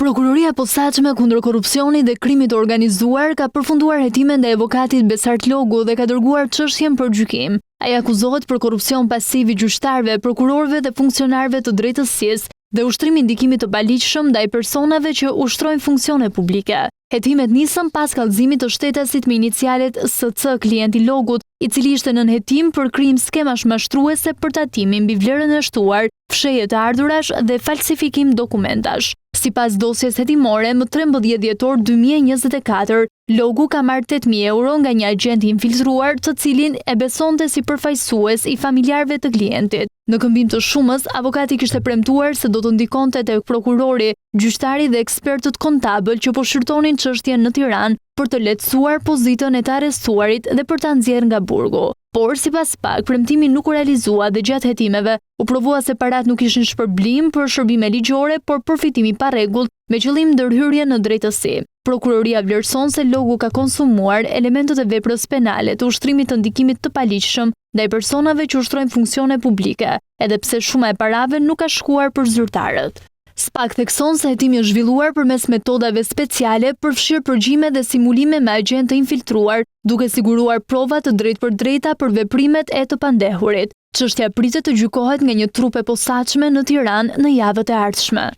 Prokuroria e posaçme kundër korrupsionit dhe krimit të organizuar ka përfunduar hetimet ndaj avokatit Besart Logu dhe ka dërguar çështjen për gjykim. Ai akuzohet për korrupsion pasiv i gjyqtarëve, prokurorëve dhe funksionarëve të drejtësisë dhe ushtrimi ndikimit të paligjshëm ndaj personave që ushtrojnë funksione publike. Hetimet nisën pas kallëzimit të shtetasit me inicialet SC, klienti i Logut, i cili ishte nën hetim për krim skemash mashtruese për tatimin mbi vlerën e shtuar, fshehje të ardhurash dhe falsifikim dokumentash. Sipas dosjes hetimore, më 13 dhjetor 2024, Logu ka marrë 8.000 euro nga një agent infiltruar, të cilin e besonte si përfaqësues i familjarëve të klientit. Në këmbim të shumës, avokati kishte premtuar se do të ndikonte tek prokurori, gjyqtari dhe ekspertët kontabël që po shërtonin çështjen në Tiranë për të lehtësuar pozitën e të arrestuarit dhe për ta nxjerrë nga burgu. Por sipas PAK, premtimi nuk u realizua dhe gjatë hetimeve u provua se parat nuk ishin shpërblim për shërbime ligjore, por përfitimi pa rregull me qëllim ndërhyrje në drejtësi. Prokuroria vlerëson se Logu ka konsumuar elementet e veprës penale të ushtrimit të ndikimit të paligjshëm ndaj personave që ushtrojnë funksione publike, edhe pse shuma e parave nuk ka shkuar për zyrtarët. SPAK thekson se hetimi është zhvilluar përmes metodave speciale, përfshirë përgjime dhe simulime me agent të infiltruar, duke siguruar prova të drejtpërdrejta për veprimet e të pandehurit. Çështja pritet të gjykohet nga një trup e posaçme në Tiranë në javët e ardhshme.